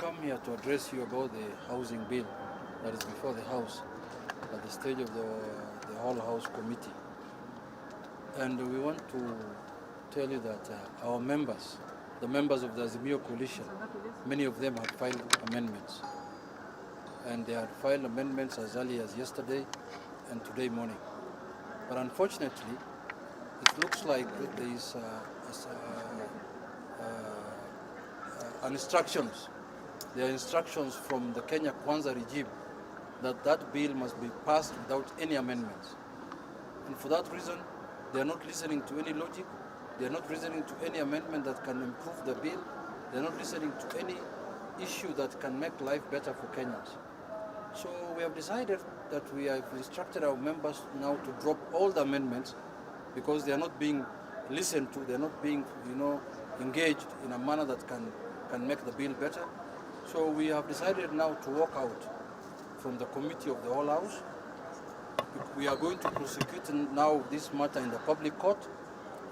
come here to address you about the housing bill that is before the House at the stage of the whole House committee. And we want to tell you that our members, the members of the Azimio coalition, many of them had filed amendments. And they had filed amendments as early as yesterday and today morning. But unfortunately, it looks like there is instructions. There are instructions from the Kenya Kwanza regime that that bill must be passed without any amendments. And for that reason, they are not listening to any logic. They are not listening to any amendment that can improve the bill. They are not listening to any issue that can make life better for Kenyans. So we have decided that we have instructed our members now to drop all the amendments because they are not being listened to. They are not being, engaged in a manner that can make the bill better. So we have decided now to walk out from the committee of the whole House. We are going to prosecute now this matter in the public court,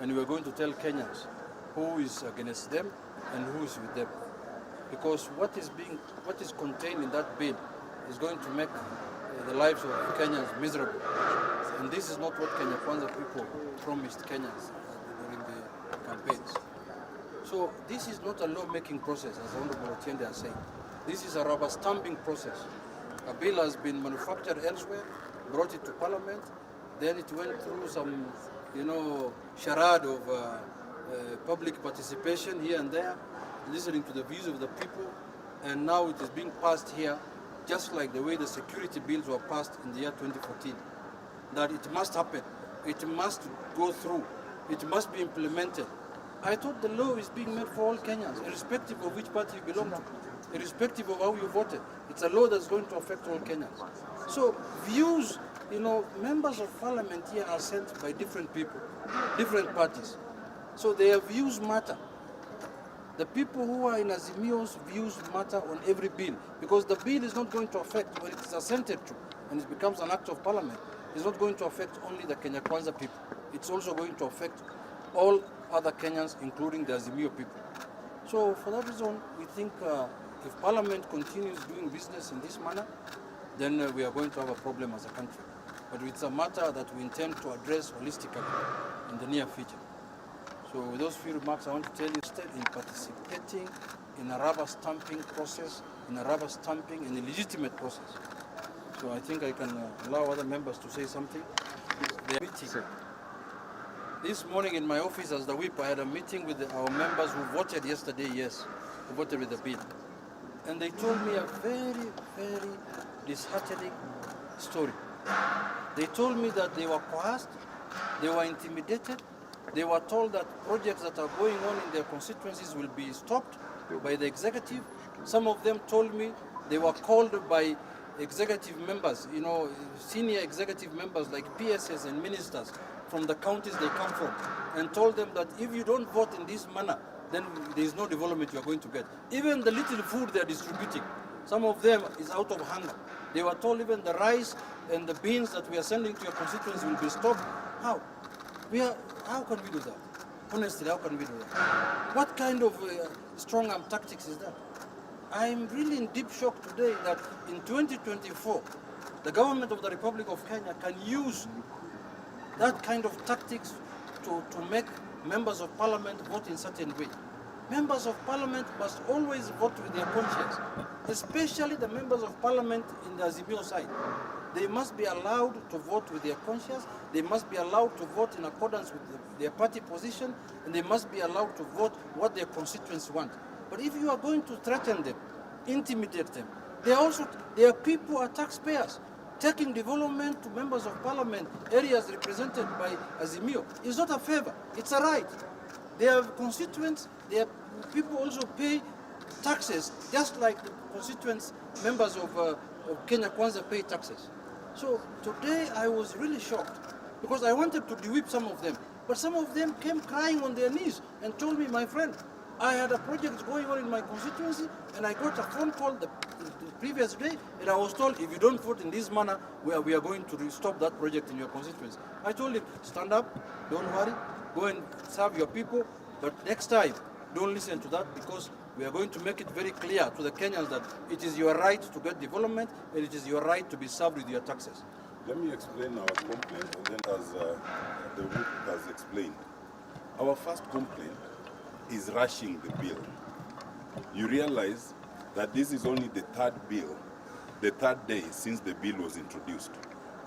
and we are going to tell Kenyans who is against them and who is with them. Because what is contained in that bill is going to make the lives of Kenyans miserable. And this is not what Kenya Kwanza people promised Kenyans during the campaigns. So this is not a law-making process, as Honorable Otiende has said. This is a rubber stamping process. A bill has been manufactured elsewhere, brought it to Parliament, then it went through some, charade of public participation here and there, listening to the views of the people, and now it is being passed here, just like the way the security bills were passed in the year 2014. That it must happen, it must go through, it must be implemented. I thought the law is being made for all Kenyans, irrespective of which party you belong to, irrespective of how you voted. It's a law that's going to affect all Kenyans. So views, members of parliament here are sent by different people, different parties. So their views matter. The people who are in Azimio's views matter on every bill, because the bill is not going to affect, when it is assented to, and it becomes an act of parliament, it's not going to affect only the Kenya Kwanza people. It's also going to affect all other Kenyans, including the Azimio people. So for that reason, we think if Parliament continues doing business in this manner, then we are going to have a problem as a country. But it's a matter that we intend to address holistically in the near future. So with those few remarks, I want to tell you, instead in participating in a rubber stamping process, in a legitimate process. So I think I can allow other members to say something. This morning in my office as the whip, I had a meeting with our members who voted yesterday, yes, who voted with the bill. And they told me a very, very disheartening story. They told me that they were coerced, they were intimidated, they were told that projects that are going on in their constituencies will be stopped by the executive. Some of them told me they were called by executive members, senior executive members like PSs and ministers from the counties they come from, and told them that if you don't vote in this manner, then there is no development you are going to get. Even the little food they are distributing, some of them is out of hunger. They were told even the rice and the beans that we are sending to your constituents will be stopped. How? How can we do that? Honestly, how can we do that? What kind of strong arm tactics is that? I'm really in deep shock today that in 2024, the government of the Republic of Kenya can use that kind of tactics to make members of parliament vote in certain way. Members of parliament must always vote with their conscience, especially the members of parliament in the Azimio side. They must be allowed to vote with their conscience, they must be allowed to vote in accordance with their party position, and they must be allowed to vote what their constituents want. But if you are going to threaten them, intimidate them, their people are taxpayers. Taking development to members of parliament, areas represented by Azimio, is not a favor, it's a right. Their constituents, their people also pay taxes, just like the constituents, members of Kenya Kwanza pay taxes. So today I was really shocked, because I wanted to de-whip some of them, but some of them came crying on their knees and told me, my friend, I had a project going on in my constituency, and I got a phone call the previous day, and I was told, if you don't vote in this manner, we are going to stop that project in your constituency. I told him, stand up, don't worry, go and serve your people, but next time, don't listen to that, because We are going to make it very clear to the Kenyans that it is your right to get development and it is your right to be served with your taxes. Let me explain our complaint, and then as the group has explained. Our first complaint is rushing the bill. You realize that this is only the third bill, the third day since the bill was introduced.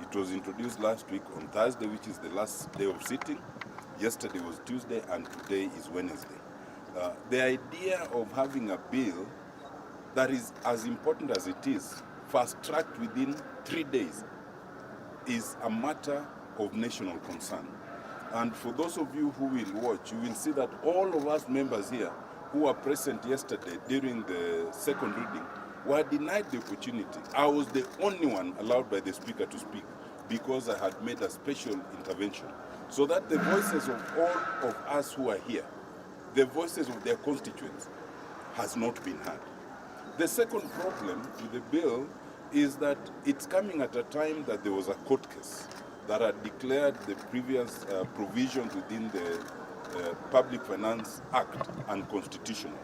It was introduced last week on Thursday, which is the last day of sitting. Yesterday was Tuesday, and today is Wednesday. The idea of having a bill that is as important as it is, fast-tracked within 3 days, is a matter of national concern. And for those of you who will watch, you will see that all of us members here who were present yesterday during the second reading were denied the opportunity. I was the only one allowed by the Speaker to speak because I had made a special intervention, so that the voices of all of us who are here, the voices of their constituents, has not been heard. The second problem with the bill is that it's coming at a time that there was a court case that had declared the previous provisions within the Public Finance Act unconstitutional.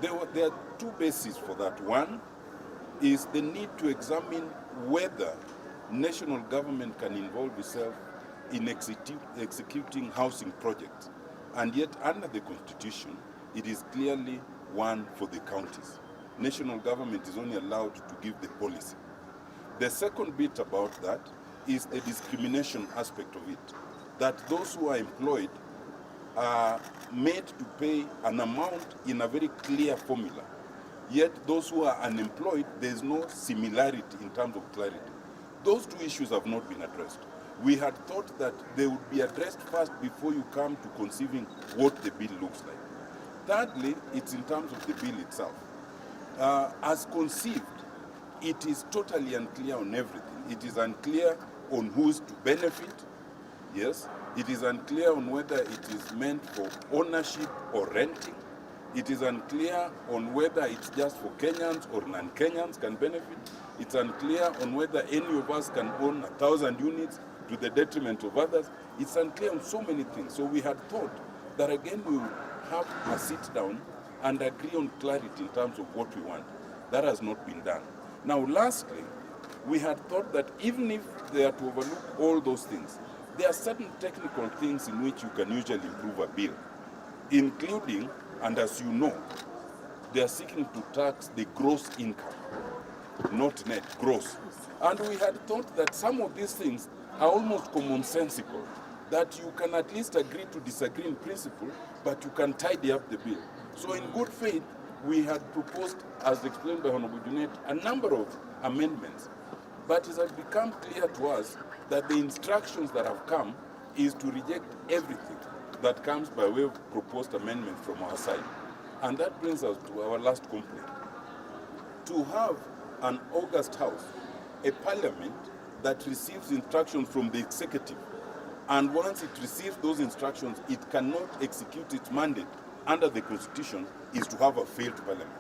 There are two bases for that. One is the need to examine whether national government can involve itself in executing housing projects. And yet, under the Constitution, it is clearly one for the counties. National government is only allowed to give the policy. The second bit about that is the discrimination aspect of it, that those who are employed are made to pay an amount in a very clear formula. Yet those who are unemployed, there is no similarity in terms of clarity. Those two issues have not been addressed. We had thought that they would be addressed first before you come to conceiving what the bill looks like. Thirdly, it's in terms of the bill itself. As conceived, it is totally unclear on everything. It is unclear on who's to benefit, yes. It is unclear on whether it is meant for ownership or renting. It is unclear on whether it's just for Kenyans or non-Kenyans can benefit. It's unclear on whether any of us can own 1,000 units to the detriment of others. It's unclear on so many things. So we had thought that again we would have a sit down and agree on clarity in terms of what we want. That has not been done. Now lastly, we had thought that even if they are to overlook all those things, there are certain technical things in which you can usually improve a bill, including, and as you know, they are seeking to tax the gross income, not net, gross. And we had thought that some of these things are almost commonsensical, that you can at least agree to disagree in principle, but you can tidy up the bill. So in good faith, we had proposed, as explained by Honorable Junet, a number of amendments. But it has become clear to us that the instructions that have come is to reject everything that comes by way of proposed amendment from our side. And that brings us to our last complaint. To have an august house, a parliament that receives instructions from the executive, and once it receives those instructions, it cannot execute its mandate under the Constitution, is to have a failed parliament.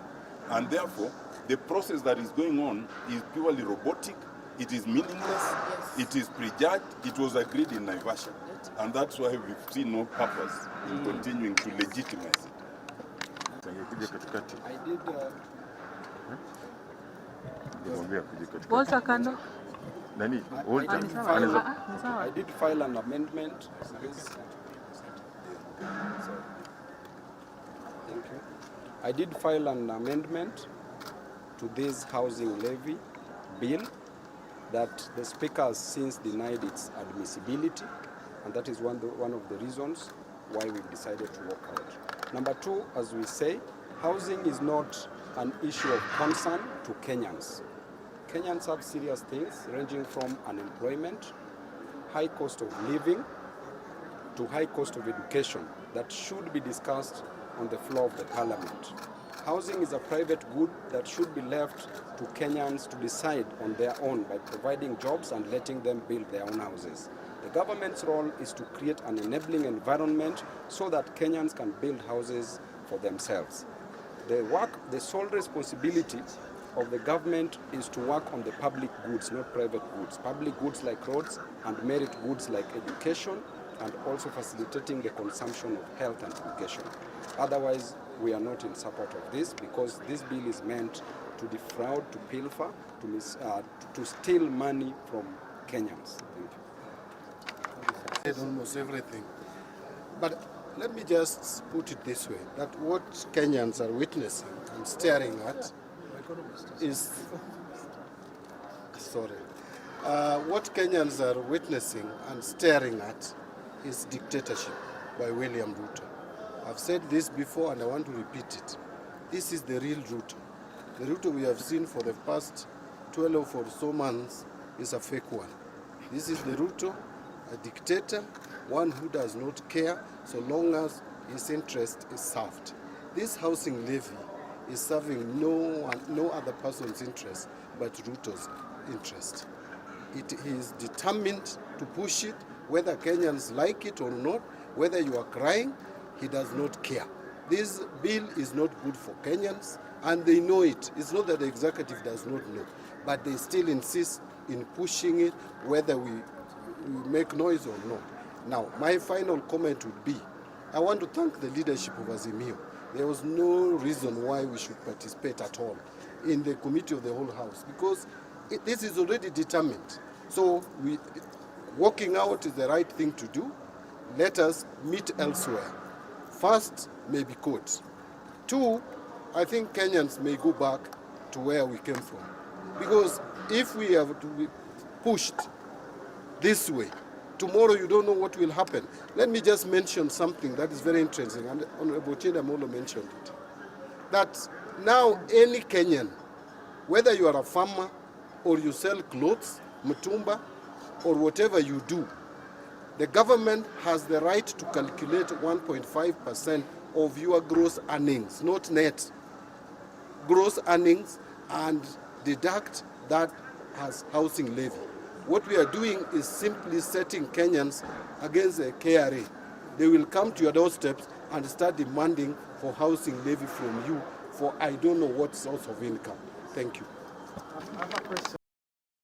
And therefore, the process that is going on is purely robotic, it is meaningless, it is prejudged, it was agreed in Naivasha. And that's why we've seen no purpose in continuing to legitimize it. I did file an amendment. Thank you. I did file an amendment to this housing levy bill that the Speaker has since denied its admissibility, and that is one of the reasons why we've decided to walk out. Number two, as we say, housing is not an issue of concern to Kenyans. Kenyans have serious things ranging from unemployment, high cost of living, to high cost of education that should be discussed on the floor of the Parliament. Housing is a private good that should be left to Kenyans to decide on their own by providing jobs and letting them build their own houses. The government's role is to create an enabling environment so that Kenyans can build houses for themselves. The sole responsibility of the government is to work on the public goods, not private goods. Public goods like roads and merit goods like education, and also facilitating the consumption of health and education. Otherwise, we are not in support of this, because this bill is meant to defraud, to pilfer, to steal money from Kenyans. Thank you. Said almost everything. But let me just put it this way, that what Kenyans are witnessing and staring at is, what Kenyans are witnessing and staring at is dictatorship by William Ruto. I've said this before and I want to repeat it. This is the real Ruto. The Ruto we have seen for the past 12 or so months is a fake one. This is the Ruto, a dictator, one who does not care so long as his interest is served. This housing levy is serving no other person's interest but Ruto's interest. He is determined to push it, whether Kenyans like it or not, whether you are crying, he does not care. This bill is not good for Kenyans, and they know it. It's not that the executive does not know, but they still insist in pushing it, whether we make noise or not. Now, my final comment would be, I want to thank the leadership of Azimio. There was no reason why we should participate at all in the committee of the whole house, because this is already determined. So walking out is the right thing to do. Let us meet elsewhere. First, maybe courts. Two, I think Kenyans may go back to where we came from. Because if we have to be pushed this way, tomorrow you don't know what will happen. Let me just mention something that is very interesting, and Honorable Otiende Amolo mentioned it. That now any Kenyan, whether you are a farmer or you sell clothes, mutumba, or whatever you do, the government has the right to calculate 1.5% of your gross earnings, not net. Gross earnings, and deduct that as housing levy. What we are doing is simply setting Kenyans against the KRA. They will come to your doorsteps and start demanding for housing levy from you for I don't know what source of income. Thank you. I have a question.